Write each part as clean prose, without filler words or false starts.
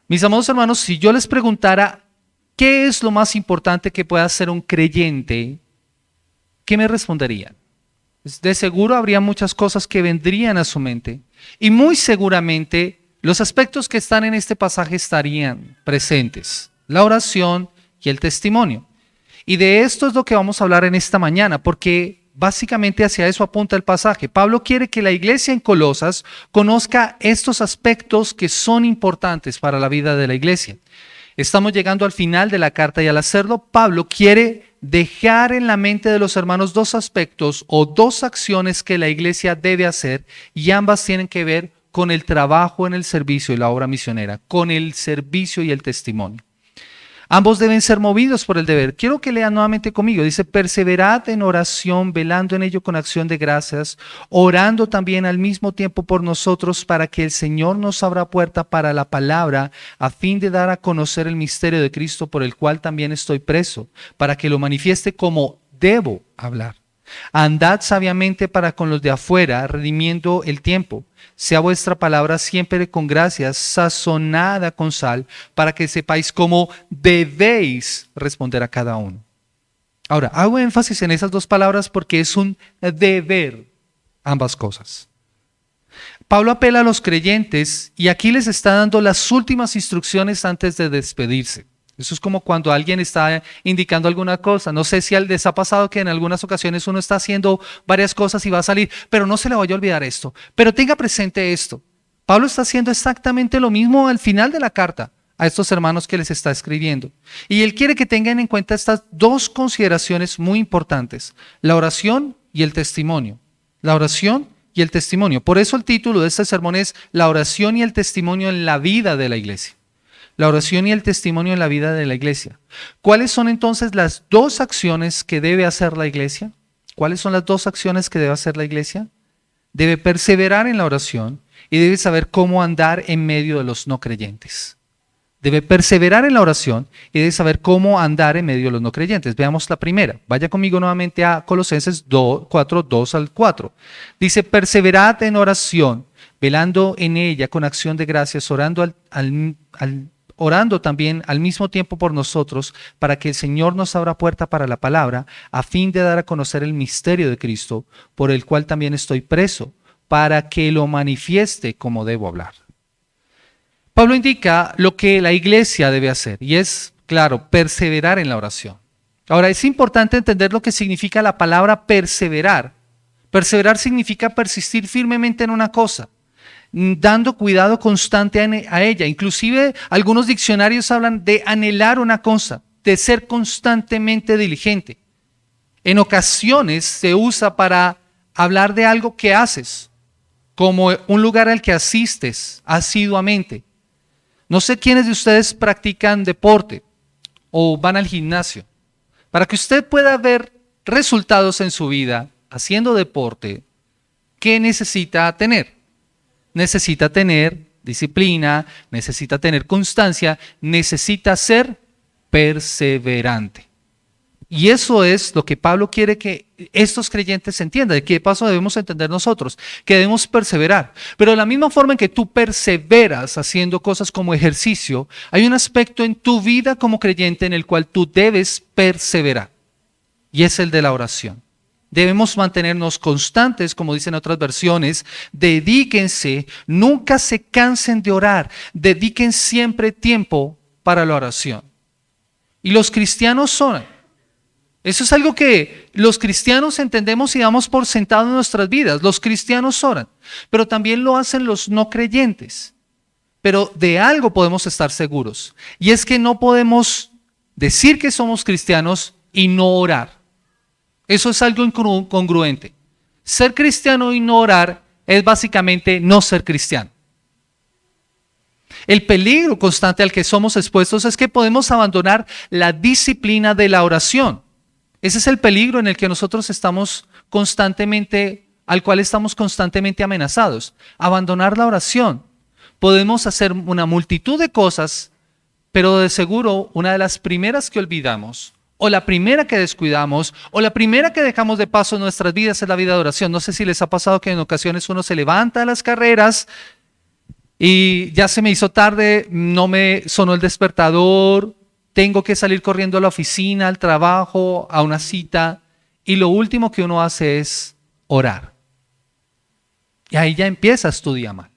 Mis amados hermanos, si yo les preguntara qué es lo más importante que puede hacer un creyente, ¿qué me responderían? De seguro habría muchas cosas que vendrían a su mente y muy seguramente los aspectos que están en este pasaje estarían presentes: la oración y el testimonio. Y de esto es lo que vamos a hablar en esta mañana, porque básicamente hacia eso apunta el pasaje. Pablo quiere que la iglesia en Colosas conozca estos aspectos que son importantes para la vida de la iglesia. Estamos llegando al final de la carta y al hacerlo, Pablo quiere dejar en la mente de los hermanos dos aspectos o dos acciones que la iglesia debe hacer, y ambas tienen que ver con el trabajo en el servicio y la obra misionera, con el servicio y el testimonio. Ambos deben ser movidos por el deber. Quiero que lean nuevamente conmigo. Dice: perseverad en oración, velando en ello con acción de gracias, orando también al mismo tiempo por nosotros, para que el Señor nos abra puerta para la palabra, a fin de dar a conocer el misterio de Cristo, por el cual también estoy preso, para que lo manifieste como debo hablar. Andad sabiamente para con los de afuera, redimiendo el tiempo. Sea vuestra palabra siempre con gracias, sazonada con sal, para que sepáis cómo debéis responder a cada uno. Ahora, hago énfasis en esas dos palabras porque es un deber, ambas cosas. Pablo apela a los creyentes y aquí les está dando las últimas instrucciones antes de despedirse. Eso es como cuando alguien está indicando alguna cosa. No sé si les ha pasado que en algunas ocasiones uno está haciendo varias cosas y va a salir, pero no se le vaya a olvidar esto. Pero tenga presente esto. Pablo está haciendo exactamente lo mismo al final de la carta a estos hermanos que les está escribiendo. Y él quiere que tengan en cuenta estas dos consideraciones muy importantes: la oración y el testimonio. La oración y el testimonio. Por eso el título de este sermón es La oración y el testimonio en la vida de la iglesia. La oración y el testimonio en la vida de la iglesia. ¿Cuáles son entonces las dos acciones que debe hacer la iglesia? ¿Cuáles son las dos acciones que debe hacer la iglesia? Debe perseverar en la oración y debe saber cómo andar en medio de los no creyentes. Debe perseverar en la oración y debe saber cómo andar en medio de los no creyentes. Veamos la primera. Vaya conmigo nuevamente a Colosenses 4, 2 al 4. Dice: perseverad en oración, velando en ella con acción de gracias, orando también al mismo tiempo por nosotros, para que el Señor nos abra puerta para la palabra, a fin de dar a conocer el misterio de Cristo, por el cual también estoy preso, para que lo manifieste como debo hablar. Pablo indica lo que la iglesia debe hacer, y es, claro, perseverar en la oración. Ahora, es importante entender lo que significa la palabra perseverar. Perseverar significa persistir firmemente en una cosa, dando cuidado constante a ella. Inclusive algunos diccionarios hablan de anhelar una cosa, de ser constantemente diligente. En ocasiones se usa para hablar de algo que haces, como un lugar al que asistes asiduamente. No sé quiénes de ustedes practican deporte o van al gimnasio. Para que usted pueda ver resultados en su vida haciendo deporte, ¿qué necesita tener? Necesita tener disciplina, necesita tener constancia, necesita ser perseverante. Y eso es lo que Pablo quiere que estos creyentes entiendan. ¿De qué paso debemos entender nosotros? Que debemos perseverar. Pero de la misma forma en que tú perseveras haciendo cosas como ejercicio, hay un aspecto en tu vida como creyente en el cual tú debes perseverar. Y es el de la oración. Debemos mantenernos constantes, como dicen otras versiones. Dedíquense, nunca se cansen de orar. Dediquen siempre tiempo para la oración. Y los cristianos oran. Eso es algo que los cristianos entendemos y damos por sentado en nuestras vidas. Los cristianos oran, pero también lo hacen los no creyentes. Pero de algo podemos estar seguros, y es que no podemos decir que somos cristianos y no orar. Eso es algo incongruente. Ser cristiano y no orar es básicamente no ser cristiano. El peligro constante al que somos expuestos es que podemos abandonar la disciplina de la oración. Ese es el peligro en el que nosotros estamos constantemente, al cual estamos constantemente amenazados. Abandonar la oración. Podemos hacer una multitud de cosas, pero de seguro una de las primeras que olvidamos, o la primera que descuidamos, o la primera que dejamos de paso en nuestras vidas es la vida de oración. No sé si les ha pasado que en ocasiones uno se levanta a las carreras y ya se me hizo tarde, no me sonó el despertador, tengo que salir corriendo a la oficina, al trabajo, a una cita, y lo último que uno hace es orar. Y ahí ya empiezas tu día mal.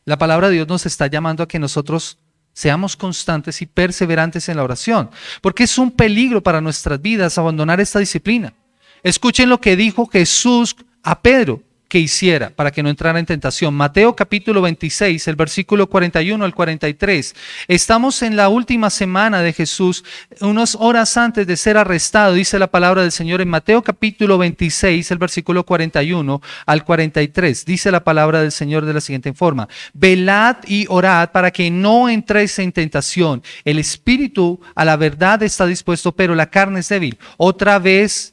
La palabra de Dios nos está llamando a que nosotros seamos constantes y perseverantes en la oración, porque es un peligro para nuestras vidas abandonar esta disciplina. Escuchen lo que dijo Jesús a Pedro que hiciera para que no entrara en tentación. Mateo capítulo 26, el versículo 41 al 43. Estamos en la última semana de Jesús, unas horas antes de ser arrestado, dice la palabra del Señor en Mateo capítulo 26, el versículo 41 al 43. Dice la palabra del Señor de la siguiente forma: velad y orad para que no entréis en tentación. El espíritu a la verdad está dispuesto, pero la carne es débil. Otra vez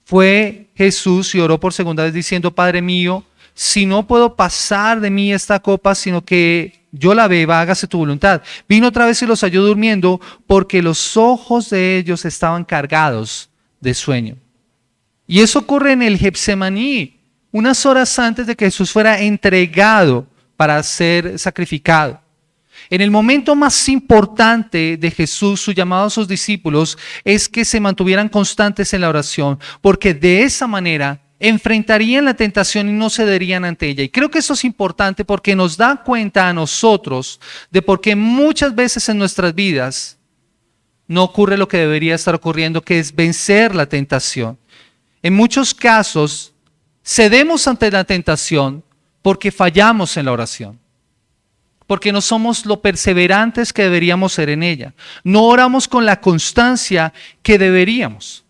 fue Jesús y oró por segunda vez diciendo: Padre mío, si no puedo pasar de mí esta copa, sino que yo la beba, hágase tu voluntad. Vino otra vez y los halló durmiendo, porque los ojos de ellos estaban cargados de sueño. Y eso ocurre en el Getsemaní, unas horas antes de que Jesús fuera entregado para ser sacrificado. En el momento más importante de Jesús, su llamado a sus discípulos es que se mantuvieran constantes en la oración, porque de esa manera enfrentarían la tentación y no cederían ante ella. Y creo que eso es importante porque nos da cuenta a nosotros de por qué muchas veces en nuestras vidas no ocurre lo que debería estar ocurriendo, que es vencer la tentación. En muchos casos cedemos ante la tentación porque fallamos en la oración, porque no somos lo perseverantes que deberíamos ser en ella. No oramos con la constancia que deberíamos.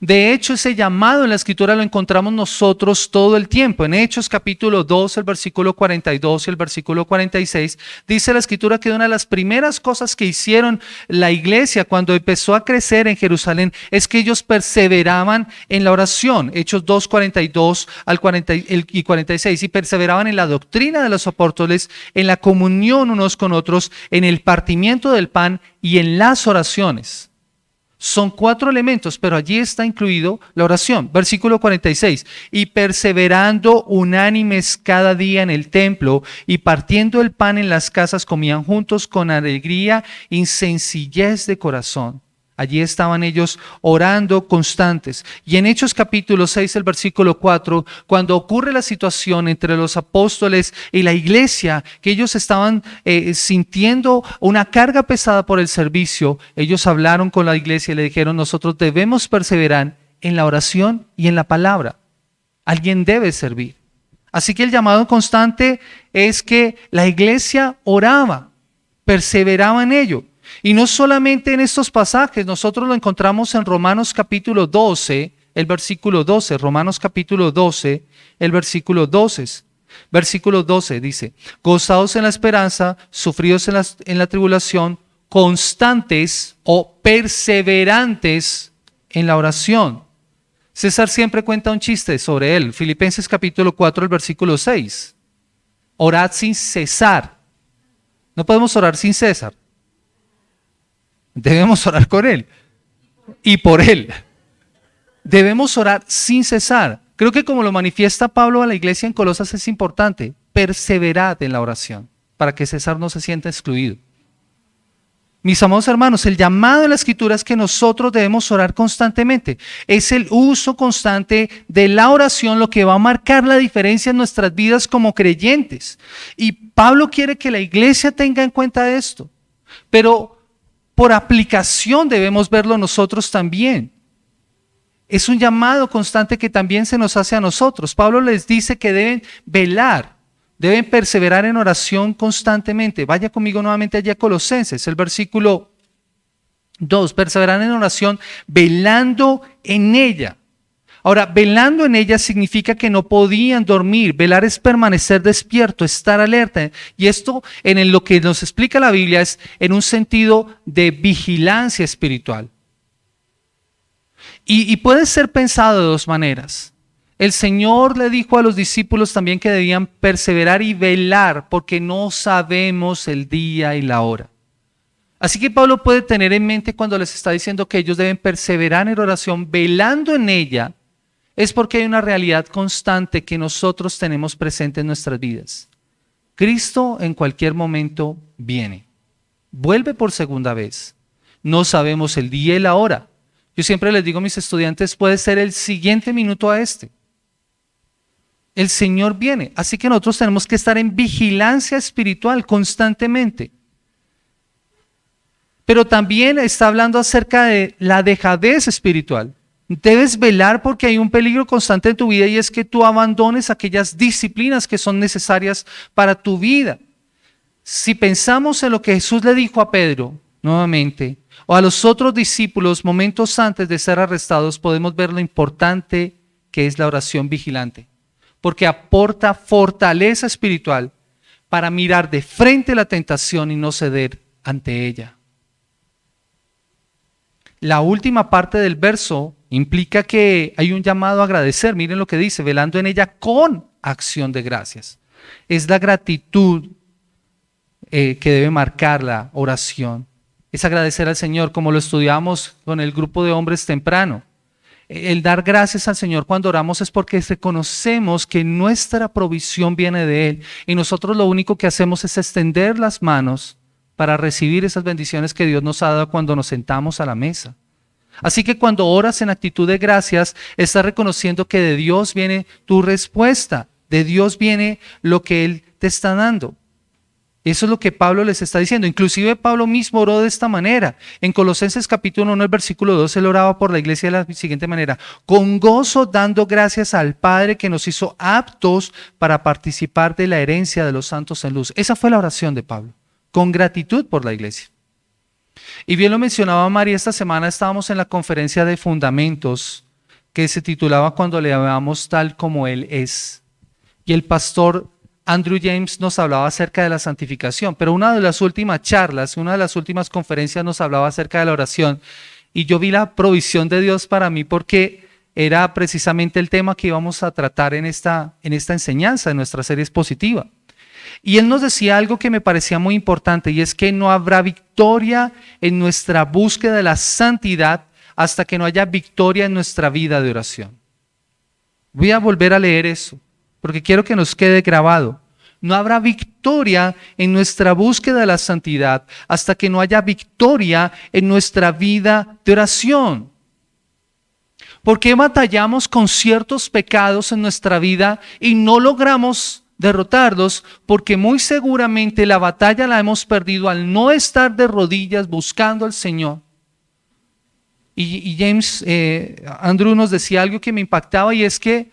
De hecho, ese llamado en la Escritura lo encontramos nosotros todo el tiempo. En Hechos capítulo 2, el versículo 42 y el versículo 46, dice la Escritura que una de las primeras cosas que hicieron la iglesia cuando empezó a crecer en Jerusalén es que ellos perseveraban en la oración. Hechos 2, 42 al 46, y perseveraban en la doctrina de los apóstoles, en la comunión unos con otros, en el partimiento del pan y en las oraciones. Son 4 elementos, pero allí está incluido la oración. Versículo 46. Y perseverando unánimes cada día en el templo y partiendo el pan en las casas, comían juntos con alegría y sencillez de corazón. Allí estaban ellos orando constantes. Y en Hechos capítulo 6, el versículo 4, cuando ocurre la situación entre los apóstoles y la iglesia, que ellos estaban sintiendo una carga pesada por el servicio, ellos hablaron con la iglesia y le dijeron: nosotros debemos perseverar en la oración y en la palabra. Alguien debe servir. Así que el llamado constante es que la iglesia oraba, perseveraba en ello. Y no solamente en estos pasajes, nosotros lo encontramos en Romanos capítulo 12, el versículo 12. Romanos capítulo 12, el versículo 12. Versículo 12 dice: gozaos en la esperanza, sufridos en la tribulación, constantes o perseverantes en la oración. César siempre cuenta un chiste sobre él. Filipenses capítulo 4, el versículo 6. Orad sin cesar. No podemos orar sin César. Debemos orar con Él y por Él. Debemos orar sin cesar. Creo que como lo manifiesta Pablo a la iglesia en Colosas es importante. Perseverad en la oración para que César no se sienta excluido. Mis amados hermanos, el llamado en la Escritura es que nosotros debemos orar constantemente. Es el uso constante de la oración lo que va a marcar la diferencia en nuestras vidas como creyentes. Y Pablo quiere que la iglesia tenga en cuenta esto. Pero por aplicación debemos verlo nosotros también. Es un llamado constante que también se nos hace a nosotros. Pablo les dice que deben velar, deben perseverar en oración constantemente. Vaya conmigo nuevamente allá a Colosenses, el versículo 2. Perseverar en oración, velando en ella. Ahora, velando en ella significa que no podían dormir. Velar es permanecer despierto, estar alerta. Y esto, en lo que nos explica la Biblia, es en un sentido de vigilancia espiritual. Y puede ser pensado de 2 maneras. El Señor le dijo a los discípulos también que debían perseverar y velar, porque no sabemos el día y la hora. Así que Pablo puede tener en mente cuando les está diciendo que ellos deben perseverar en oración, velando en ella, es porque hay una realidad constante que nosotros tenemos presente en nuestras vidas. Cristo en cualquier momento viene. Vuelve por segunda vez. No sabemos el día y la hora. Yo siempre les digo a mis estudiantes, puede ser el siguiente minuto a este. El Señor viene. Así que nosotros tenemos que estar en vigilancia espiritual constantemente. Pero también está hablando acerca de la dejadez espiritual. Debes velar porque hay un peligro constante en tu vida y es que tú abandones aquellas disciplinas que son necesarias para tu vida. Si pensamos en lo que Jesús le dijo a Pedro, nuevamente, o a los otros discípulos momentos antes de ser arrestados, podemos ver lo importante que es la oración vigilante, porque aporta fortaleza espiritual para mirar de frente la tentación y no ceder ante ella. La última parte del verso implica que hay un llamado a agradecer. Miren lo que dice, velando en ella con acción de gracias. Es la gratitud que debe marcar la oración. Es agradecer al Señor, como lo estudiamos con el grupo de hombres temprano. El dar gracias al Señor cuando oramos es porque reconocemos que nuestra provisión viene de Él y nosotros lo único que hacemos es extender las manos para recibir esas bendiciones que Dios nos ha dado cuando nos sentamos a la mesa. Así que cuando oras en actitud de gracias, estás reconociendo que de Dios viene tu respuesta, de Dios viene lo que Él te está dando. Eso es lo que Pablo les está diciendo. Inclusive Pablo mismo oró de esta manera. En Colosenses capítulo 1, el versículo 2, él oraba por la iglesia de la siguiente manera: con gozo dando gracias al Padre que nos hizo aptos para participar de la herencia de los santos en luz. Esa fue la oración de Pablo, con gratitud por la iglesia. Y bien lo mencionaba María, esta semana estábamos en la conferencia de fundamentos que se titulaba Cuando le amamos tal como Él es. Y el pastor Andrew James nos hablaba acerca de la santificación, pero una de las últimas charlas, una de las últimas conferencias nos hablaba acerca de la oración. Y yo vi la provisión de Dios para mí porque era precisamente el tema que íbamos a tratar en esta enseñanza, en nuestra serie expositiva. Y él nos decía algo que me parecía muy importante, y es que no habrá victoria en nuestra búsqueda de la santidad hasta que no haya victoria en nuestra vida de oración. Voy a volver a leer eso, porque quiero que nos quede grabado. No habrá victoria en nuestra búsqueda de la santidad hasta que no haya victoria en nuestra vida de oración. ¿Por qué batallamos con ciertos pecados en nuestra vida y no logramos derrotarlos? Porque muy seguramente la batalla la hemos perdido al no estar de rodillas buscando al Señor. Y James, Andrew nos decía algo que me impactaba, y es que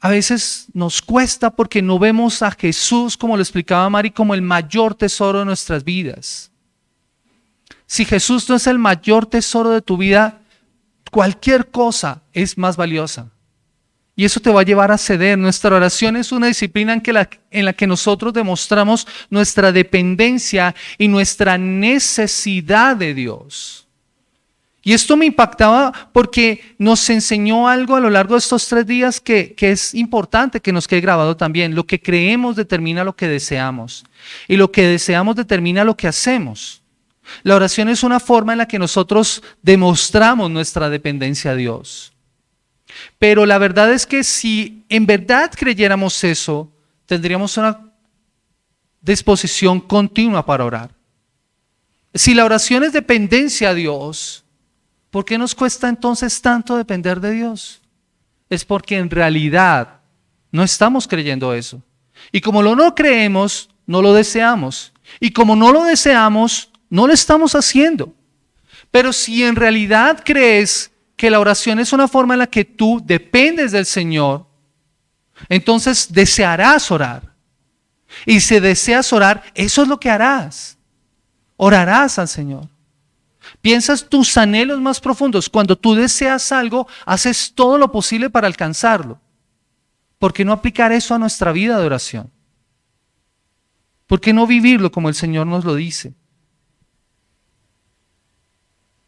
a veces nos cuesta porque no vemos a Jesús, como lo explicaba Mari, como el mayor tesoro de nuestras vidas. Si Jesús no es el mayor tesoro de tu vida, cualquier cosa es más valiosa. Y eso te va a llevar a ceder. Nuestra oración es una disciplina en la que nosotros demostramos nuestra dependencia y nuestra necesidad de Dios. Y esto me impactaba porque nos enseñó algo a lo largo de estos 3 días que es importante que nos quede grabado también. Lo que creemos determina lo que deseamos. Y lo que deseamos determina lo que hacemos. La oración es una forma en la que nosotros demostramos nuestra dependencia a Dios. Pero la verdad es que si en verdad creyéramos eso, tendríamos una disposición continua para orar. Si la oración es dependencia a Dios, ¿por qué nos cuesta entonces tanto depender de Dios? Es porque en realidad no estamos creyendo eso. Y como no creemos, no lo deseamos. Y como no lo deseamos, no lo estamos haciendo. Pero si en realidad crees que la oración es una forma en la que tú dependes del Señor, entonces desearás orar. Y si deseas orar, eso es lo que harás. Orarás al Señor. Piensas tus anhelos más profundos. Cuando tú deseas algo, haces todo lo posible para alcanzarlo. ¿Por qué no aplicar eso a nuestra vida de oración? ¿Por qué no vivirlo como el Señor nos lo dice?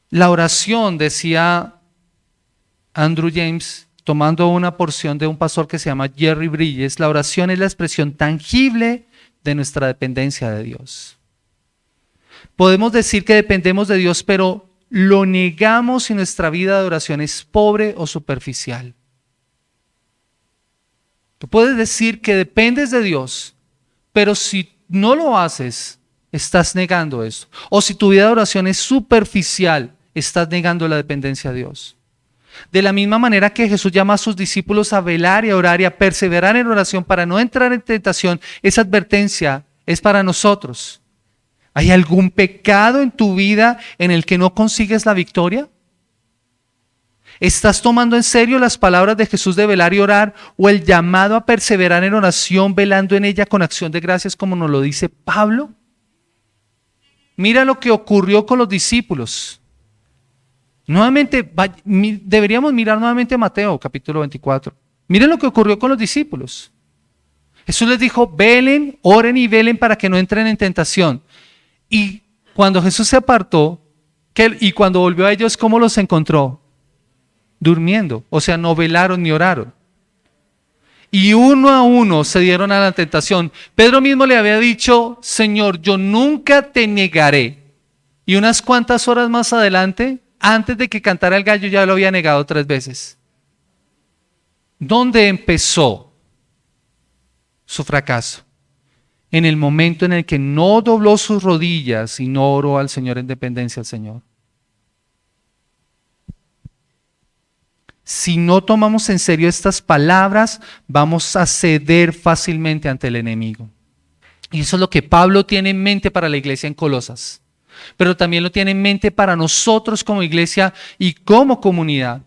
La oración, decía Andrew James, tomando una porción de un pastor que se llama Jerry Bridges, la oración es la expresión tangible de nuestra dependencia de Dios. Podemos decir que dependemos de Dios, pero lo negamos si nuestra vida de oración es pobre o superficial. Tú puedes decir que dependes de Dios, Pero si no lo haces, estás negando eso. O si tu vida de oración es superficial, estás negando la dependencia a Dios. De la misma manera que Jesús llama a sus discípulos a velar y a orar y a perseverar en oración para no entrar en tentación, esa advertencia es para nosotros. ¿Hay algún pecado en tu vida en el que no consigues la victoria? ¿Estás tomando en serio las palabras de Jesús de velar y orar o el llamado a perseverar en oración, velando en ella con acción de gracias como nos lo dice Pablo? Mira lo que ocurrió con los discípulos. Nuevamente, deberíamos mirar nuevamente Mateo capítulo 24. Miren lo que ocurrió con los discípulos. Jesús les dijo, velen, oren y velen para que no entren en tentación. Y cuando Jesús se apartó, y cuando volvió a ellos, ¿cómo los encontró? Durmiendo, o sea, no velaron ni oraron. Y uno a uno se dieron a la tentación. Pedro mismo le había dicho, Señor, yo nunca te negaré. Y unas cuantas horas más adelante, antes de que cantara el gallo, ya lo había negado 3 veces. ¿Dónde empezó su fracaso? En el momento en el que no dobló sus rodillas y no oró al Señor en dependencia al Señor. Si no tomamos en serio estas palabras, vamos a ceder fácilmente ante el enemigo. Y eso es lo que Pablo tiene en mente para la iglesia en Colosas. Pero también lo tiene en mente para nosotros como iglesia y como comunidad.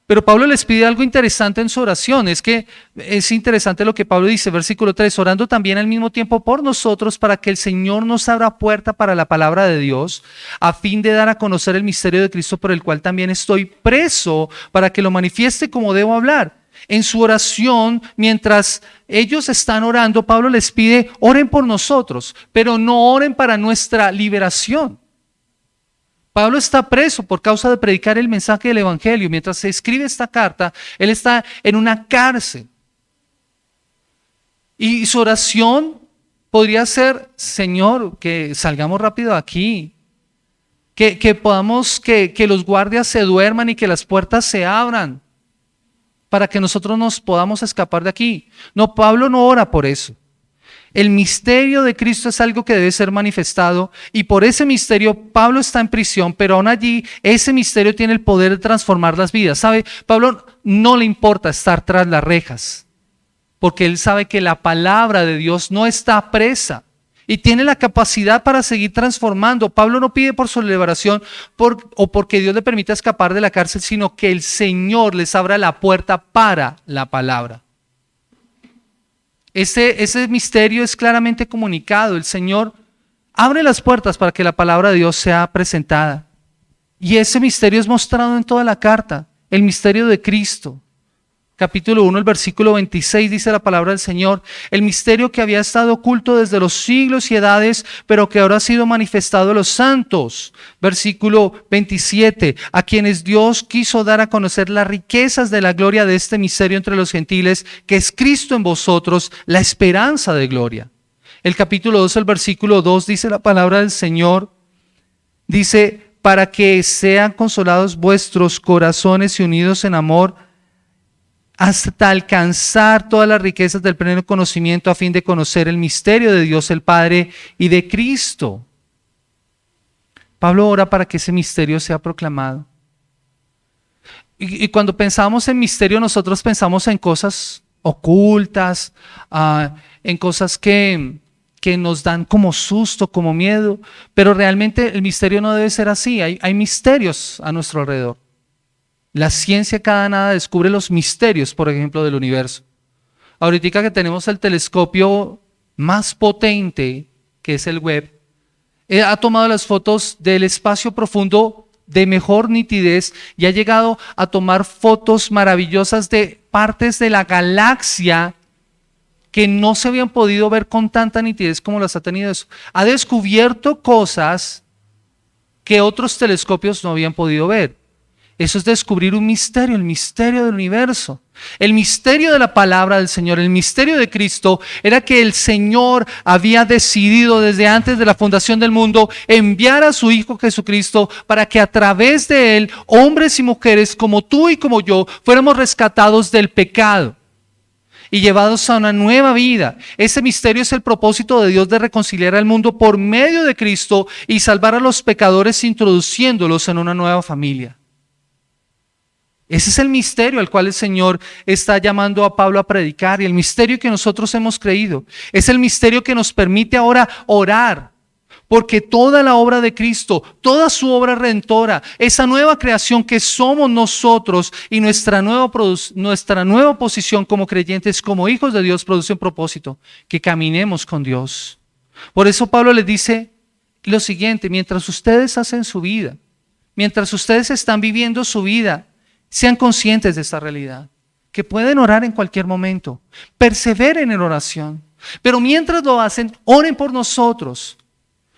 Pero Pablo les pide algo interesante en su oración. Es que es interesante lo que Pablo dice, versículo 3, orando también al mismo tiempo por nosotros para que el Señor nos abra puerta para la palabra de Dios, a fin de dar a conocer el misterio de Cristo por el cual también estoy preso, para que lo manifieste como debo hablar. En su oración, mientras ellos están orando, Pablo les pide, oren por nosotros, pero no oren para nuestra liberación. Pablo está preso por causa de predicar el mensaje del evangelio. Mientras se escribe esta carta, él está en una cárcel. Y su oración podría ser, Señor, que salgamos rápido de aquí. Que podamos, que los guardias se duerman y que las puertas se abran para que nosotros nos podamos escapar de aquí. No, Pablo no ora por eso. El misterio de Cristo es algo que debe ser manifestado y por ese misterio Pablo está en prisión, pero aún allí ese misterio tiene el poder de transformar las vidas. ¿Sabe? Pablo no le importa estar tras las rejas, porque él sabe que la palabra de Dios no está presa y tiene la capacidad para seguir transformando. Pablo no pide por su liberación o porque Dios le permita escapar de la cárcel, sino que el Señor les abra la puerta para la palabra. Ese misterio es claramente comunicado. El Señor abre las puertas para que la palabra de Dios sea presentada. Y ese misterio es mostrado en toda la carta. El misterio de Cristo. Capítulo 1, el versículo 26 dice la palabra del Señor. El misterio que había estado oculto desde los siglos y edades, pero que ahora ha sido manifestado a los santos. Versículo 27. A quienes Dios quiso dar a conocer las riquezas de la gloria de este misterio entre los gentiles, que es Cristo en vosotros, la esperanza de gloria. El capítulo 2, el versículo 2 dice la palabra del Señor. Dice, para que sean consolados vuestros corazones y unidos en amor, hasta alcanzar todas las riquezas del pleno conocimiento, a fin de conocer el misterio de Dios el Padre y de Cristo. Pablo ora para que ese misterio sea proclamado. Y cuando pensamos en misterio, nosotros pensamos en cosas ocultas, en cosas que nos dan como susto, como miedo, pero realmente el misterio no debe ser así. Hay misterios a nuestro alrededor. La ciencia cada nada descubre los misterios, por ejemplo, del universo. Ahorita que tenemos el telescopio más potente, que es el Webb, ha tomado las fotos del espacio profundo de mejor nitidez y ha llegado a tomar fotos maravillosas de partes de la galaxia que no se habían podido ver con tanta nitidez como las ha tenido eso. Ha descubierto cosas que otros telescopios no habían podido ver. Eso es descubrir un misterio, el misterio del universo. El misterio de la palabra del Señor, el misterio de Cristo, era que el Señor había decidido desde antes de la fundación del mundo enviar a su Hijo Jesucristo para que a través de Él, hombres y mujeres como tú y como yo, fuéramos rescatados del pecado. y llevados a una nueva vida. Ese misterio es el propósito de Dios de reconciliar al mundo por medio de Cristo y salvar a los pecadores introduciéndolos en una nueva familia. Ese es el misterio al cual el Señor está llamando a Pablo a predicar, y el misterio que nosotros hemos creído. Es el misterio que nos permite ahora orar, porque toda la obra de Cristo, toda su obra redentora, esa nueva creación que somos nosotros y nuestra nueva posición como creyentes, como hijos de Dios, produce un propósito: que caminemos con Dios. Por eso Pablo les dice lo siguiente: mientras ustedes hacen su vida, mientras ustedes están viviendo su vida, sean conscientes de esta realidad, que pueden orar en cualquier momento, perseveren en oración, pero mientras lo hacen, oren por nosotros,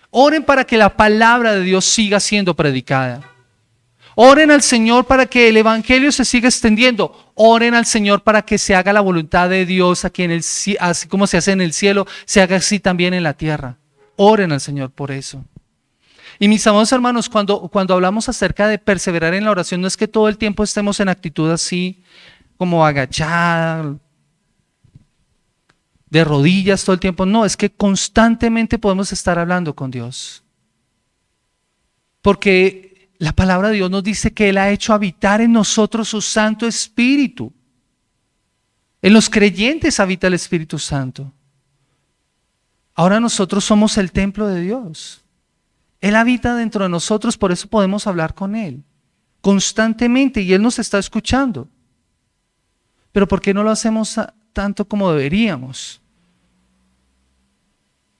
oren para que la palabra de Dios siga siendo predicada, oren al Señor para que el evangelio se siga extendiendo, oren al Señor para que se haga la voluntad de Dios aquí así como se hace en el cielo, se haga así también en la tierra. Oren al Señor por eso. Y mis amados hermanos, cuando hablamos acerca de perseverar en la oración, no es que todo el tiempo estemos en actitud así, como agachada, de rodillas todo el tiempo. No, es que constantemente podemos estar hablando con Dios. Porque la palabra de Dios nos dice que Él ha hecho habitar en nosotros su Santo Espíritu. En los creyentes habita el Espíritu Santo. Ahora nosotros somos el templo de Dios. Él habita dentro de nosotros, por eso podemos hablar con Él constantemente y Él nos está escuchando. Pero ¿por qué no lo hacemos tanto como deberíamos?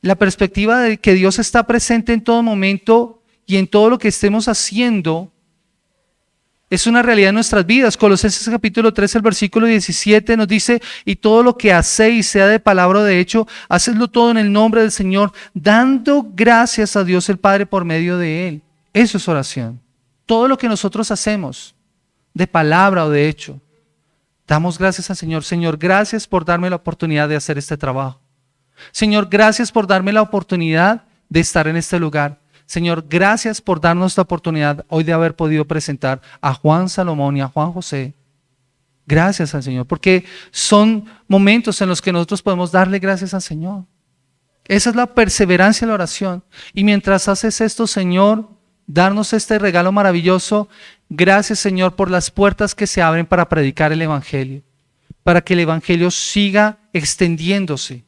La perspectiva de que Dios está presente en todo momento y en todo lo que estemos haciendo es una realidad en nuestras vidas. Colosenses capítulo 3, el versículo 17 nos dice: y todo lo que hacéis, sea de palabra o de hecho, hacedlo todo en el nombre del Señor, dando gracias a Dios el Padre por medio de Él. Eso es oración. Todo lo que nosotros hacemos, de palabra o de hecho, damos gracias al Señor. Señor, gracias por darme la oportunidad de hacer este trabajo. Señor, gracias por darme la oportunidad de estar en este lugar. Señor, gracias por darnos la oportunidad hoy de haber podido presentar a Juan Salomón y a Juan José. Gracias al Señor, porque son momentos en los que nosotros podemos darle gracias al Señor. Esa es la perseverancia en la oración. Y mientras haces esto, Señor, darnos este regalo maravilloso. Gracias, Señor, por las puertas que se abren para predicar el Evangelio, para que el Evangelio siga extendiéndose.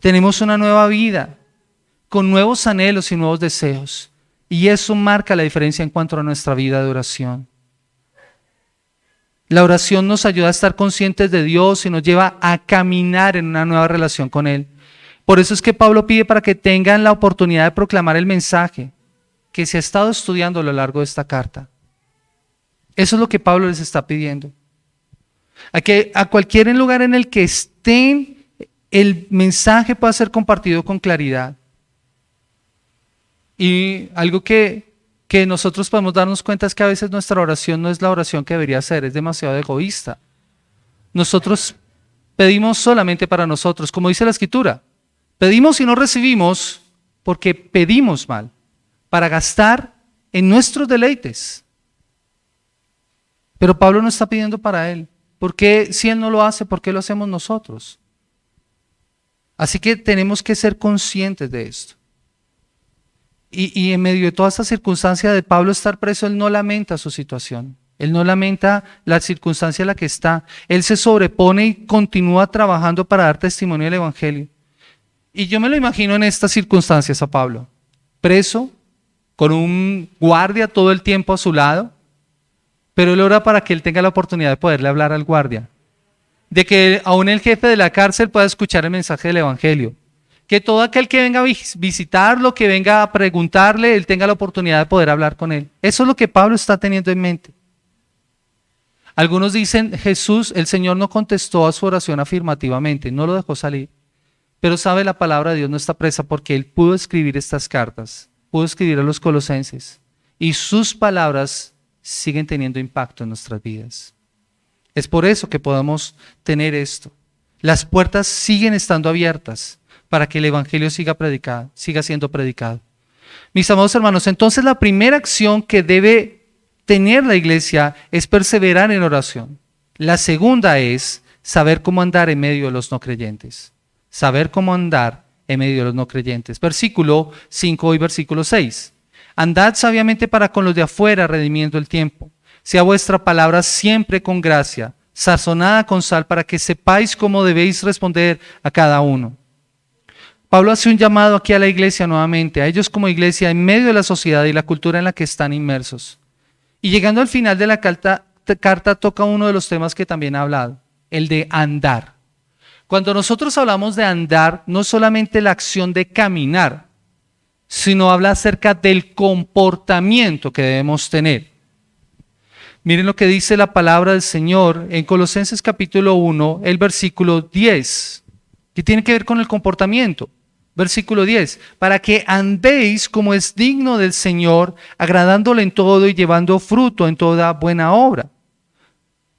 Tenemos una nueva vida, con nuevos anhelos y nuevos deseos. Y eso marca la diferencia en cuanto a nuestra vida de oración. La oración nos ayuda a estar conscientes de Dios y nos lleva a caminar en una nueva relación con Él. Por eso es que Pablo pide para que tengan la oportunidad de proclamar el mensaje que se ha estado estudiando a lo largo de esta carta. Eso es lo que Pablo les está pidiendo. A cualquier lugar en el que estén, el mensaje pueda ser compartido con claridad. Y algo que nosotros podemos darnos cuenta es que a veces nuestra oración no es la oración que debería ser, es demasiado egoísta. Nosotros pedimos solamente para nosotros, como dice la Escritura. Pedimos y no recibimos porque pedimos mal, para gastar en nuestros deleites. Pero Pablo no está pidiendo para él. ¿Por qué si él no lo hace, por qué lo hacemos nosotros? Así que tenemos que ser conscientes de esto. Y en medio de toda esta circunstancia de Pablo estar preso, él no lamenta su situación. Él no lamenta la circunstancia en la que está. Él se sobrepone y continúa trabajando para dar testimonio del Evangelio. Y yo me lo imagino en estas circunstancias a Pablo, preso, con un guardia todo el tiempo a su lado, pero él ora para que él tenga la oportunidad de poderle hablar al guardia, de que aún el jefe de la cárcel pueda escuchar el mensaje del Evangelio, que todo aquel que venga a visitarlo, que venga a preguntarle, él tenga la oportunidad de poder hablar con él. Eso es lo que Pablo está teniendo en mente. Algunos dicen, el Señor no contestó a su oración afirmativamente, no lo dejó salir. Pero sabe, la palabra de Dios no está presa porque él pudo escribir estas cartas, pudo escribir a los colosenses, y sus palabras siguen teniendo impacto en nuestras vidas. Es por eso que podemos tener esto. Las puertas siguen estando abiertas para que el Evangelio siga siendo predicado. Mis amados hermanos, entonces la primera acción que debe tener la iglesia es perseverar en oración. La segunda es saber cómo andar en medio de los no creyentes. Saber cómo andar en medio de los no creyentes. Versículo 5 y versículo 6. Andad sabiamente para con los de afuera, redimiendo el tiempo. Sea vuestra palabra siempre con gracia, sazonada con sal, para que sepáis cómo debéis responder a cada uno. Pablo hace un llamado aquí a la iglesia nuevamente, a ellos como iglesia en medio de la sociedad y la cultura en la que están inmersos. Y llegando al final de la carta toca uno de los temas que también ha hablado, el de andar. Cuando nosotros hablamos de andar, no es solamente la acción de caminar, sino habla acerca del comportamiento que debemos tener. Miren lo que dice la palabra del Señor en Colosenses capítulo 1, el versículo 10, que tiene que ver con el comportamiento. Versículo 10, para que andéis como es digno del Señor, agradándole en todo y llevando fruto en toda buena obra.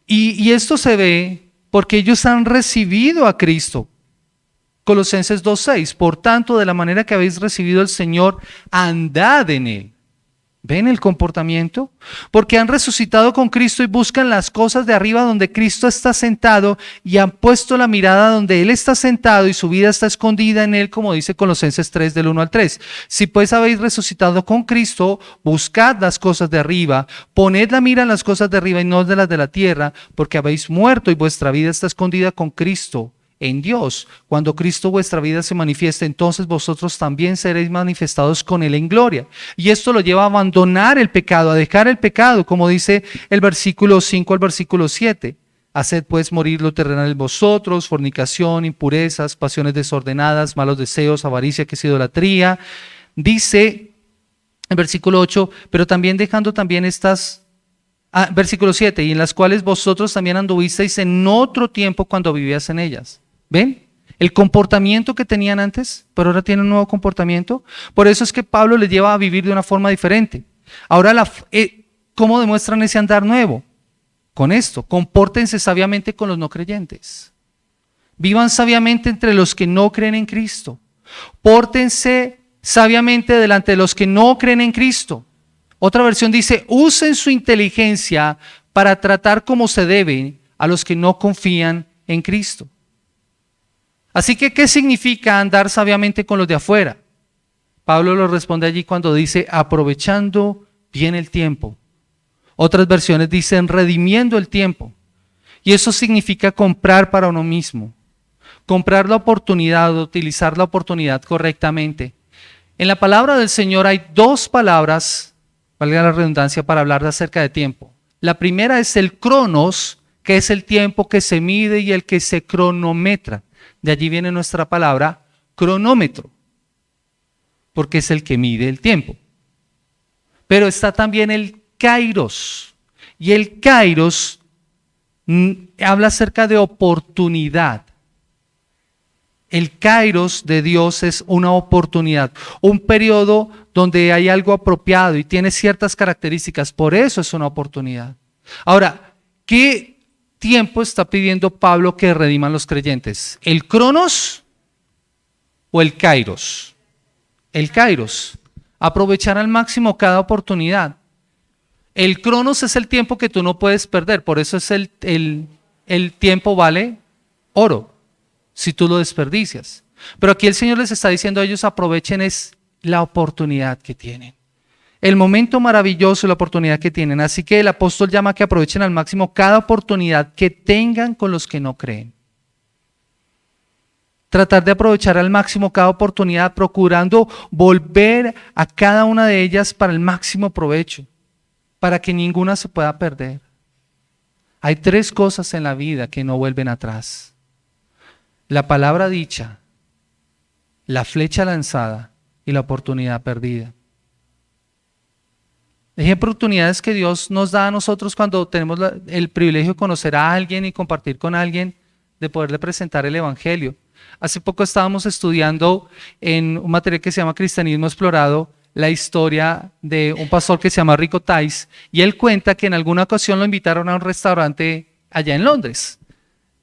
Y esto se ve porque ellos han recibido a Cristo. Colosenses 2:6, por tanto, de la manera que habéis recibido al Señor, andad en Él. ¿Ven el comportamiento? Porque han resucitado con Cristo y buscan las cosas de arriba donde Cristo está sentado y han puesto la mirada donde Él está sentado y su vida está escondida en Él, como dice Colosenses 3 del 1 al 3. Si pues habéis resucitado con Cristo, buscad las cosas de arriba, poned la mira en las cosas de arriba y no de las de la tierra, porque habéis muerto y vuestra vida está escondida con Cristo en Dios. Cuando Cristo vuestra vida se manifieste, entonces vosotros también seréis manifestados con Él en gloria. Y esto lo lleva a abandonar el pecado, a dejar el pecado, como dice el versículo 5 al versículo 7. Haced pues morir lo terrenal en vosotros, fornicación, impurezas, pasiones desordenadas, malos deseos, avaricia, que es idolatría. Dice en versículo 8, pero también dejando también estas... versículo 7, y en las cuales vosotros también anduvisteis en otro tiempo cuando vivías en ellas. ¿Ven? El comportamiento que tenían antes, pero ahora tienen un nuevo comportamiento. Por eso es que Pablo les lleva a vivir de una forma diferente. Ahora, ¿cómo demuestran ese andar nuevo? Con esto, compórtense sabiamente con los no creyentes. Vivan sabiamente entre los que no creen en Cristo. Pórtense sabiamente delante de los que no creen en Cristo. Otra versión dice, usen su inteligencia para tratar como se debe a los que no confían en Cristo. Así que, ¿qué significa andar sabiamente con los de afuera? Pablo lo responde allí cuando dice, aprovechando bien el tiempo. Otras versiones dicen, redimiendo el tiempo. Y eso significa comprar para uno mismo. Comprar la oportunidad, utilizar la oportunidad correctamente. En la palabra del Señor hay dos palabras, valga la redundancia, para hablar acerca de tiempo. La primera es el cronos, que es el tiempo que se mide y el que se cronometra. De allí viene nuestra palabra cronómetro, porque es el que mide el tiempo. Pero está también el kairos, y el kairos habla acerca de oportunidad. El kairos de Dios es una oportunidad, un periodo donde hay algo apropiado y tiene ciertas características, por eso es una oportunidad. Ahora, ¿qué tiempo está pidiendo Pablo que rediman los creyentes? ¿El cronos o el kairos? El kairos, aprovechar al máximo cada oportunidad. El cronos es el tiempo que tú no puedes perder, por eso es el tiempo vale oro si tú lo desperdicias. Pero aquí el Señor les está diciendo a ellos, aprovechen es la oportunidad que tienen. El momento maravilloso, la oportunidad que tienen. Así que el apóstol llama a que aprovechen al máximo cada oportunidad que tengan con los que no creen. Tratar de aprovechar al máximo cada oportunidad, procurando volver a cada una de ellas para el máximo provecho, para que ninguna se pueda perder. Hay tres cosas en la vida que no vuelven atrás: la palabra dicha, la flecha lanzada y la oportunidad perdida. Hay oportunidades que Dios nos da a nosotros cuando tenemos el privilegio de conocer a alguien y compartir con alguien, de poderle presentar el evangelio. Hace poco estábamos estudiando en un material que se llama Cristianismo Explorado la historia de un pastor que se llama Rico Tice, y él cuenta que en alguna ocasión lo invitaron a un restaurante allá en Londres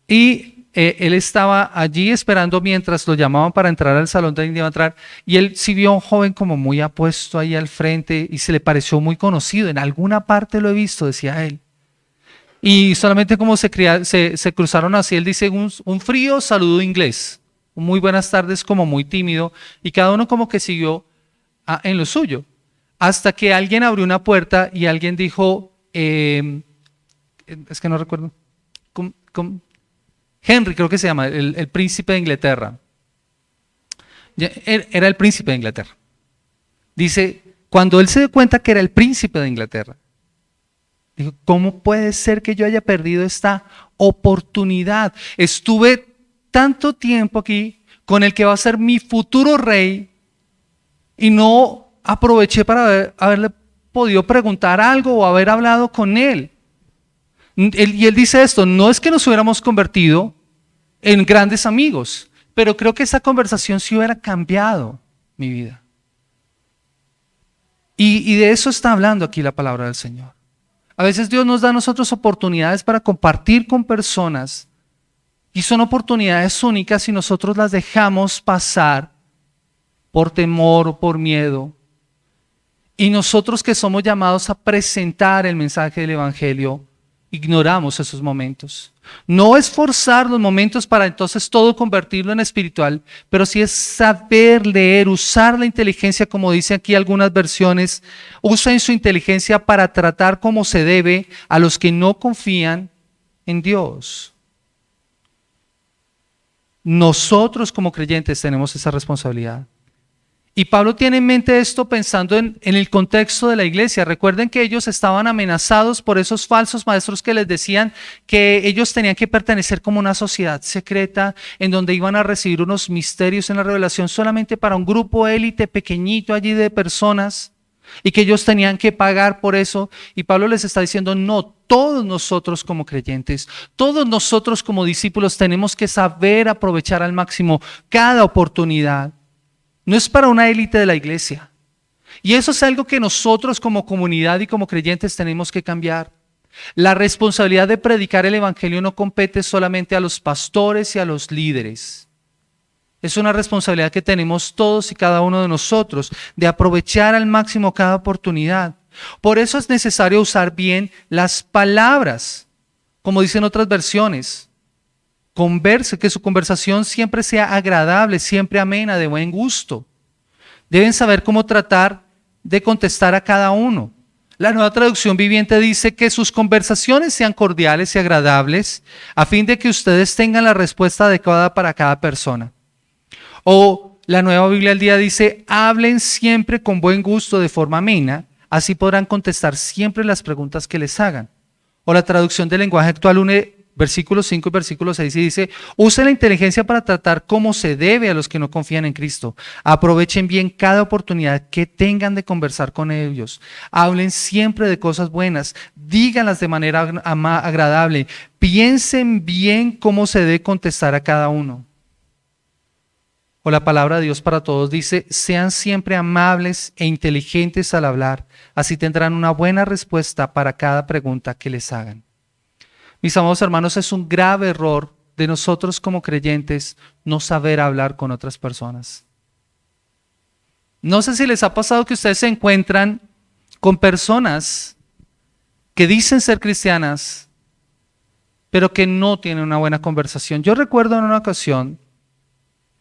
y él estaba allí esperando mientras lo llamaban para entrar al salón donde iba a entrar, y él sí vio a un joven como muy apuesto ahí al frente y se le pareció muy conocido. En alguna parte lo he visto, decía él. Y solamente como se cruzaron así, él dice un frío saludo inglés, un muy buenas tardes como muy tímido, y cada uno como que siguió en lo suyo, hasta que alguien abrió una puerta y alguien dijo, es que no recuerdo, Henry creo que se llama, el príncipe de Inglaterra, era el príncipe de Inglaterra. Dice, cuando él se dio cuenta que era el príncipe de Inglaterra, dijo, ¿cómo puede ser que yo haya perdido esta oportunidad? Estuve tanto tiempo aquí con el que va a ser mi futuro rey y no aproveché para haberle podido preguntar algo o haber hablado con él. Y él dice esto, no es que nos hubiéramos convertido en grandes amigos, pero creo que esa conversación sí hubiera cambiado mi vida. Y de eso está hablando aquí la palabra del Señor. A veces Dios nos da a nosotros oportunidades para compartir con personas y son oportunidades únicas y nosotros las dejamos pasar por temor o por miedo. Y nosotros que somos llamados a presentar el mensaje del Evangelio, ignoramos esos momentos. No es forzar los momentos para entonces todo convertirlo en espiritual, pero sí es saber leer, usar la inteligencia, como dice aquí algunas versiones, usen su inteligencia para tratar como se debe a los que no confían en Dios. Nosotros como creyentes tenemos esa responsabilidad. Y Pablo tiene en mente esto pensando en el contexto de la iglesia. Recuerden que ellos estaban amenazados por esos falsos maestros que les decían que ellos tenían que pertenecer como una sociedad secreta en donde iban a recibir unos misterios en la revelación solamente para un grupo élite pequeñito allí de personas y que ellos tenían que pagar por eso. Y Pablo les está diciendo, no, todos nosotros como creyentes, todos nosotros como discípulos tenemos que saber aprovechar al máximo cada oportunidad. No es para una élite de la iglesia. Y eso es algo que nosotros como comunidad y como creyentes tenemos que cambiar. La responsabilidad de predicar el evangelio no compete solamente a los pastores y a los líderes. Es una responsabilidad que tenemos todos y cada uno de nosotros de aprovechar al máximo cada oportunidad. Por eso es necesario usar bien las palabras, como dicen otras versiones. Converse, que su conversación siempre sea agradable, siempre amena, de buen gusto. Deben saber cómo tratar de contestar a cada uno. La Nueva Traducción Viviente dice que sus conversaciones sean cordiales y agradables, a fin de que ustedes tengan la respuesta adecuada para cada persona. O la Nueva Biblia al Día dice, hablen siempre con buen gusto de forma amena, así podrán contestar siempre las preguntas que les hagan. O la traducción del lenguaje actual une versículo 5 y versículo 6 y dice, usen la inteligencia para tratar como se debe a los que no confían en Cristo. Aprovechen bien cada oportunidad que tengan de conversar con ellos. Hablen siempre de cosas buenas, díganlas de manera agradable, piensen bien cómo se debe contestar a cada uno. O la palabra de Dios para todos dice, sean siempre amables e inteligentes al hablar, así tendrán una buena respuesta para cada pregunta que les hagan. Mis amados hermanos, es un grave error de nosotros como creyentes no saber hablar con otras personas. No sé si les ha pasado que ustedes se encuentran con personas que dicen ser cristianas, pero que no tienen una buena conversación. Yo recuerdo en una ocasión,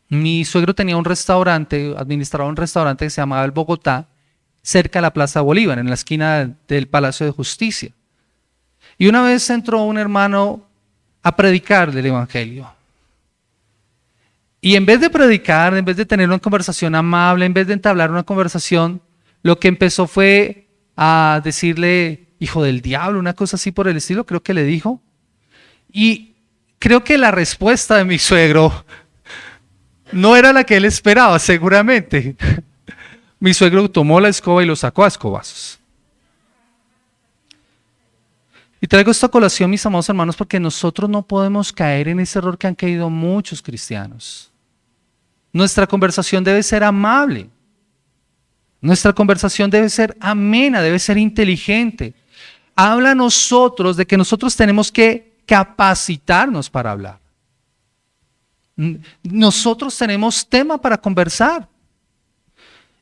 mi suegro tenía un restaurante, administraba un restaurante que se llamaba El Bogotá, cerca de la Plaza Bolívar, en la esquina del Palacio de Justicia. Y una vez entró un hermano a predicar del Evangelio. Y en vez de predicar, en vez de tener una conversación amable, en vez de entablar una conversación, lo que empezó fue a decirle, hijo del diablo, una cosa así por el estilo, creo que le dijo. Y creo que la respuesta de mi suegro no era la que él esperaba, seguramente. Mi suegro tomó la escoba y lo sacó a escobazos. Y traigo esta colación, mis amados hermanos, porque nosotros no podemos caer en ese error que han caído muchos cristianos. Nuestra conversación debe ser amable. Nuestra conversación debe ser amena, debe ser inteligente. Habla a nosotros de que nosotros tenemos que capacitarnos para hablar. Nosotros tenemos tema para conversar.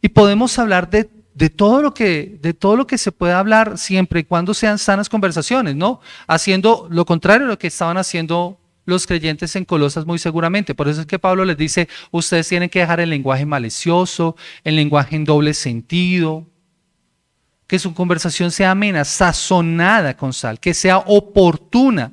Y podemos hablar de de todo lo que se pueda hablar siempre y cuando sean sanas conversaciones, ¿no? Haciendo lo contrario de lo que estaban haciendo los creyentes en Colosas muy seguramente. Por eso es que Pablo les dice, ustedes tienen que dejar el lenguaje malicioso, el lenguaje en doble sentido, que su conversación sea amena, sazonada con sal, que sea oportuna.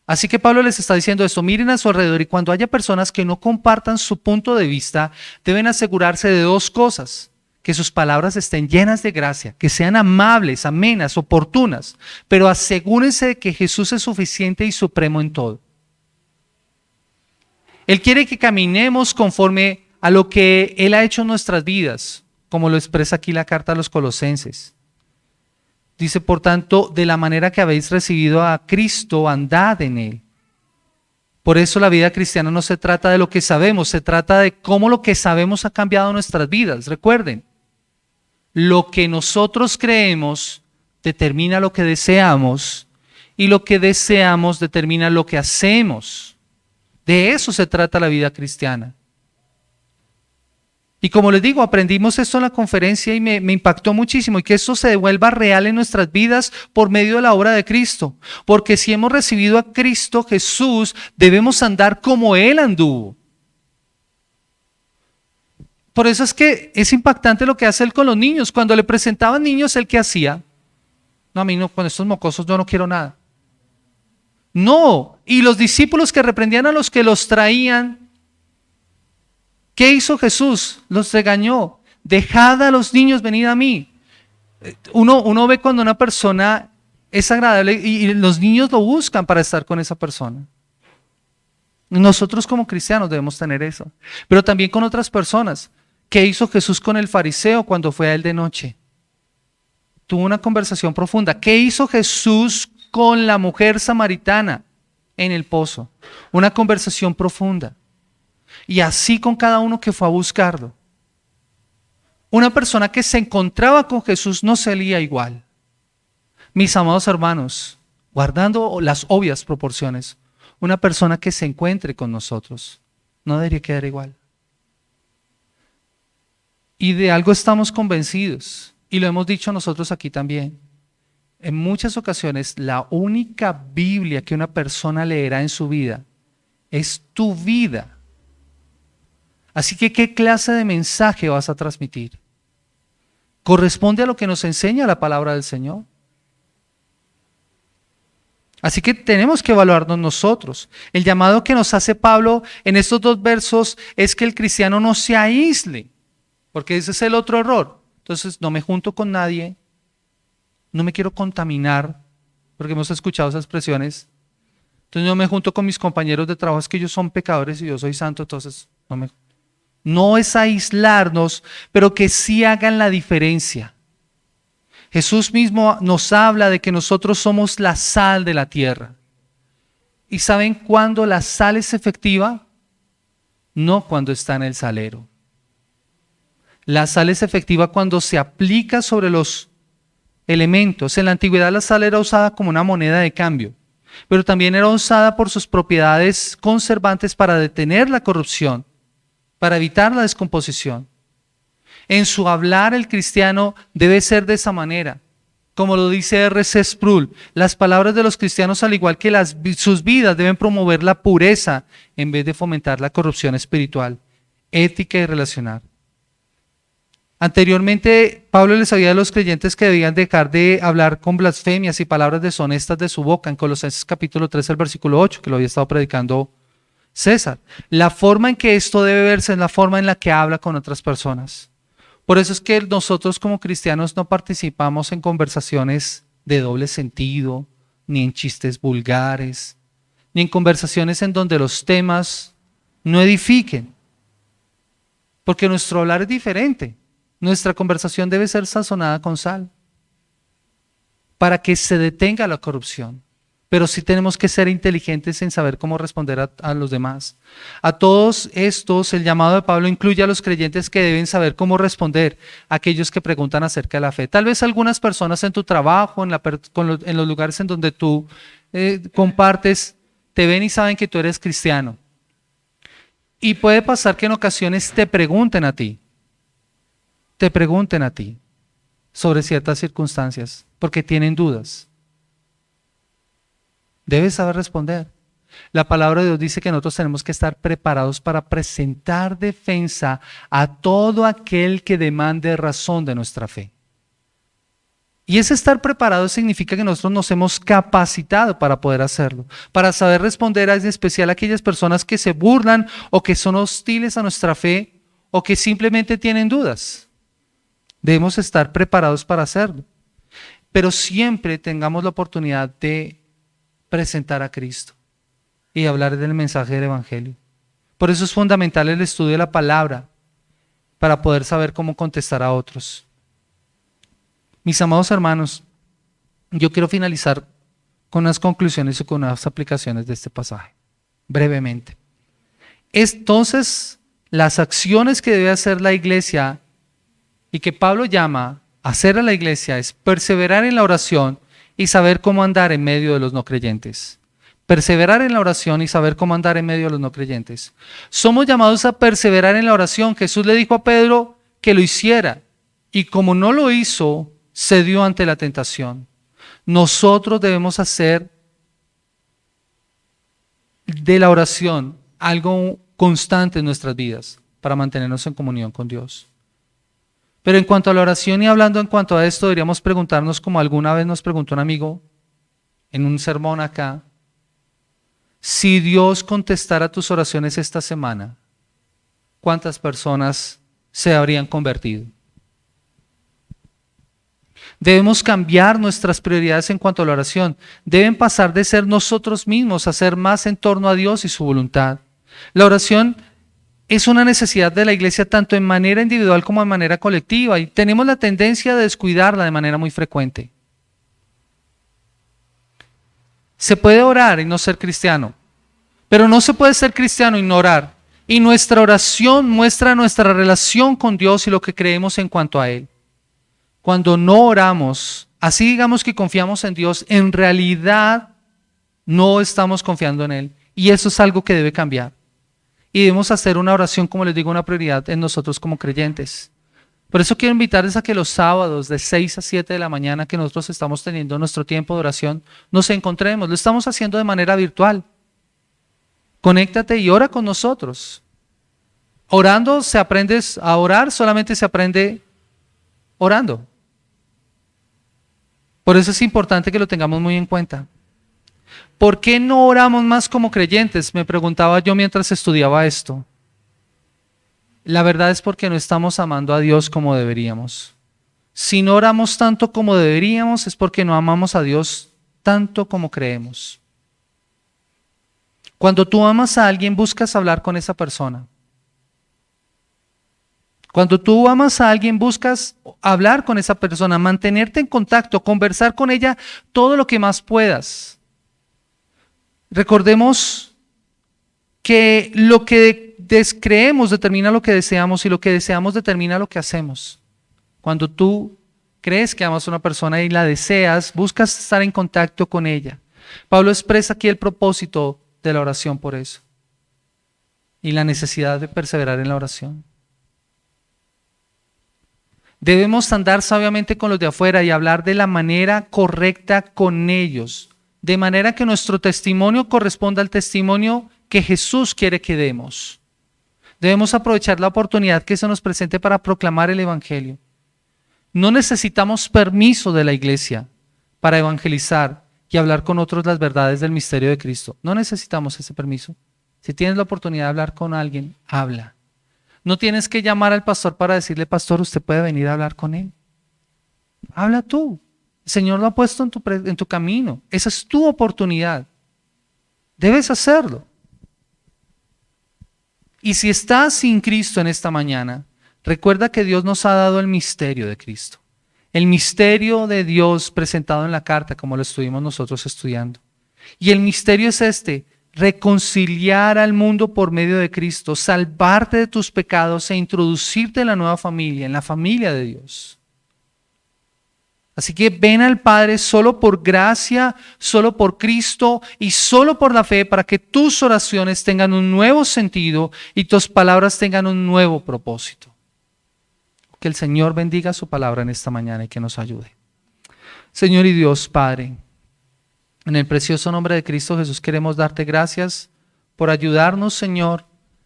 Así que Pablo les está diciendo esto, miren a su alrededor y cuando haya personas que no compartan su punto de vista, deben asegurarse de dos cosas: que sus palabras estén llenas de gracia, que sean amables, amenas, oportunas, pero asegúrense de que Jesús es suficiente y supremo en todo. Él quiere que caminemos conforme a lo que Él ha hecho en nuestras vidas, como lo expresa aquí la carta a los Colosenses. Dice, por tanto, de la manera que habéis recibido a Cristo, andad en Él. Por eso la vida cristiana no se trata de lo que sabemos, se trata de cómo lo que sabemos ha cambiado nuestras vidas. Recuerden, lo que nosotros creemos determina lo que deseamos y lo que deseamos determina lo que hacemos. De eso se trata la vida cristiana. Y como les digo, aprendimos esto en la conferencia y me impactó muchísimo, y que esto se devuelva real en nuestras vidas por medio de la obra de Cristo. Porque si hemos recibido a Cristo Jesús, debemos andar como Él anduvo. Por eso es que es impactante lo que hace Él con los niños. Cuando le presentaban niños, ¿Él qué hacía? No, a mí no, con estos mocosos yo no quiero nada. No, y los discípulos que reprendían a los que los traían, ¿qué hizo Jesús? Los regañó. Dejad a los niños venir a mí. Uno ve cuando una persona es agradable y los niños lo buscan para estar con esa persona. Nosotros como cristianos debemos tener eso. Pero también con otras personas. ¿Qué hizo Jesús con el fariseo cuando fue a él de noche? Tuvo una conversación profunda. ¿Qué hizo Jesús con la mujer samaritana en el pozo? Una conversación profunda. Y así con cada uno que fue a buscarlo. Una persona que se encontraba con Jesús no salía igual. Mis amados hermanos, guardando las obvias proporciones, una persona que se encuentre con nosotros no debería quedar igual. Y de algo estamos convencidos, y lo hemos dicho nosotros aquí también. En muchas ocasiones, la única Biblia que una persona leerá en su vida es tu vida. Así que, ¿qué clase de mensaje vas a transmitir? ¿Corresponde a lo que nos enseña la palabra del Señor? Así que tenemos que evaluarnos nosotros. El llamado que nos hace Pablo en estos dos versos es que el cristiano no se aísle, porque ese es el otro error. Entonces, no me junto con nadie, no me quiero contaminar, porque hemos escuchado esas expresiones. Entonces, no me junto con mis compañeros de trabajo, es que ellos son pecadores y yo soy santo, entonces no es aislarnos, pero que sí hagan la diferencia. Jesús mismo nos habla de que nosotros somos la sal de la tierra. ¿Y saben cuándo la sal es efectiva? No cuando está en el salero. La sal es efectiva cuando se aplica sobre los elementos. En la antigüedad la sal era usada como una moneda de cambio, pero también era usada por sus propiedades conservantes para detener la corrupción, para evitar la descomposición. En su hablar el cristiano debe ser de esa manera. Como lo dice R.C. Sproul, las palabras de los cristianos, al igual que sus vidas, deben promover la pureza en vez de fomentar la corrupción espiritual, ética y relacional. Anteriormente, Pablo les había a los creyentes que debían dejar de hablar con blasfemias y palabras deshonestas de su boca, en Colosenses capítulo 3, el versículo 8, que lo había estado predicando César. La forma en que esto debe verse es la forma en la que habla con otras personas. Por eso es que nosotros como cristianos no participamos en conversaciones de doble sentido, ni en chistes vulgares, ni en conversaciones en donde los temas no edifiquen. Porque nuestro hablar es diferente. Nuestra conversación debe ser sazonada con sal para que se detenga la corrupción. Pero sí tenemos que ser inteligentes en saber cómo responder a los demás. A todos estos, el llamado de Pablo incluye a los creyentes que deben saber cómo responder a aquellos que preguntan acerca de la fe. Tal vez algunas personas en tu trabajo, en los lugares en donde tú compartes, te ven y saben que tú eres cristiano. Y puede pasar que en ocasiones te pregunten a ti. sobre ciertas circunstancias porque tienen dudas. Debes saber responder. La palabra de Dios dice que nosotros tenemos que estar preparados para presentar defensa a todo aquel que demande razón de nuestra fe. Y ese estar preparado significa que nosotros nos hemos capacitado para poder hacerlo, para saber responder en especial a aquellas personas que se burlan o que son hostiles a nuestra fe o que simplemente tienen dudas. Debemos estar preparados para hacerlo. Pero siempre tengamos la oportunidad de presentar a Cristo y hablar del mensaje del Evangelio. Por eso es fundamental el estudio de la palabra para poder saber cómo contestar a otros. Mis amados hermanos, yo quiero finalizar con unas conclusiones y con unas aplicaciones de este pasaje, brevemente. Entonces, las acciones que debe hacer la iglesia y que Pablo llama a hacer a la iglesia es perseverar en la oración y saber cómo andar en medio de los no creyentes. Perseverar en la oración y saber cómo andar en medio de los no creyentes. Somos llamados a perseverar en la oración. Jesús le dijo a Pedro que lo hiciera y como no lo hizo, cedió ante la tentación. Nosotros debemos hacer de la oración algo constante en nuestras vidas para mantenernos en comunión con Dios. Pero en cuanto a la oración y hablando en cuanto a esto, deberíamos preguntarnos, como alguna vez nos preguntó un amigo en un sermón acá, si Dios contestara tus oraciones esta semana, ¿cuántas personas se habrían convertido? Debemos cambiar nuestras prioridades en cuanto a la oración. Deben pasar de ser nosotros mismos a ser más en torno a Dios y su voluntad. La oración es una necesidad de la iglesia tanto en manera individual como en manera colectiva y tenemos la tendencia de descuidarla de manera muy frecuente. Se puede orar y no ser cristiano, pero no se puede ser cristiano y no orar. Y nuestra oración muestra nuestra relación con Dios y lo que creemos en cuanto a Él. Cuando no oramos, así digamos que confiamos en Dios, en realidad no estamos confiando en Él. Y eso es algo que debe cambiar. Y debemos hacer una oración, como les digo, una prioridad en nosotros como creyentes. Por eso quiero invitarles a que los sábados de 6 a 7 de la mañana que nosotros estamos teniendo nuestro tiempo de oración, nos encontremos. Lo estamos haciendo de manera virtual. Conéctate y ora con nosotros. Orando se aprende a orar, solamente se aprende orando. Por eso es importante que lo tengamos muy en cuenta. ¿Por qué no oramos más como creyentes? Me preguntaba yo mientras estudiaba esto. La verdad es porque no estamos amando a Dios como deberíamos. Si no oramos tanto como deberíamos es porque no amamos a Dios tanto como creemos. Cuando tú amas a alguien, buscas hablar con esa persona. Cuando tú amas a alguien, buscas hablar con esa persona, mantenerte en contacto, conversar con ella todo lo que más puedas. Recordemos que lo que descreemos determina lo que deseamos y lo que deseamos determina lo que hacemos. Cuando tú crees que amas a una persona y la deseas, buscas estar en contacto con ella. Pablo expresa aquí el propósito de la oración por eso y la necesidad de perseverar en la oración. Debemos andar sabiamente con los de afuera y hablar de la manera correcta con ellos, de manera que nuestro testimonio corresponda al testimonio que Jesús quiere que demos. Debemos aprovechar la oportunidad que se nos presente para proclamar el Evangelio. No necesitamos permiso de la iglesia para evangelizar y hablar con otros las verdades del misterio de Cristo. No necesitamos ese permiso. Si tienes la oportunidad de hablar con alguien, habla. No tienes que llamar al pastor para decirle, pastor, usted puede venir a hablar con él. Habla tú. El Señor lo ha puesto en tu camino. Esa es tu oportunidad. Debes hacerlo. Y si estás sin Cristo en esta mañana, recuerda que Dios nos ha dado el misterio de Cristo. El misterio de Dios presentado en la carta, como lo estuvimos nosotros estudiando. Y el misterio es este: reconciliar al mundo por medio de Cristo, salvarte de tus pecados e introducirte en la nueva familia, en la familia de Dios. Así que ven al Padre solo por gracia, solo por Cristo y solo por la fe para que tus oraciones tengan un nuevo sentido y tus palabras tengan un nuevo propósito. Que el Señor bendiga su palabra en esta mañana y que nos ayude. Señor y Dios Padre, en el precioso nombre de Cristo Jesús queremos darte gracias por ayudarnos, Señor,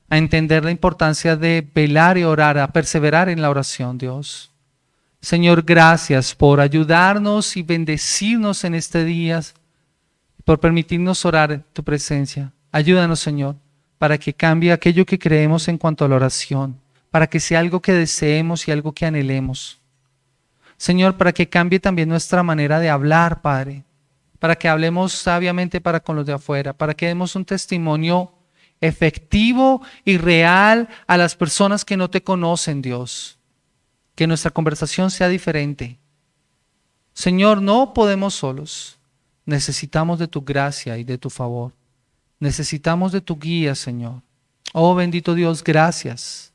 a entender la importancia de velar y orar, a perseverar en la oración, Dios. Señor, gracias por ayudarnos y bendecirnos en este día, por permitirnos orar en tu presencia. Ayúdanos, Señor, para que cambie aquello que creemos en cuanto a la oración, para que sea algo que deseemos y algo que anhelemos. Señor, para que cambie también nuestra manera de hablar, Padre, para que hablemos sabiamente para con los de afuera, para que demos un testimonio efectivo y real a las personas que no te conocen, Dios. Que nuestra conversación sea diferente. Señor, no podemos solos. Necesitamos de tu gracia y de tu favor. Necesitamos de tu guía, Señor. Oh bendito Dios, gracias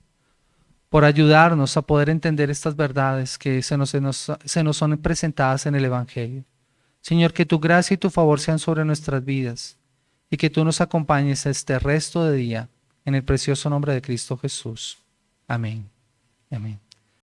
por ayudarnos a poder entender estas verdades que se nos son presentadas en el Evangelio. Señor, que tu gracia y tu favor sean sobre nuestras vidas y que tú nos acompañes este resto de día en el precioso nombre de Cristo Jesús. Amén. Amén.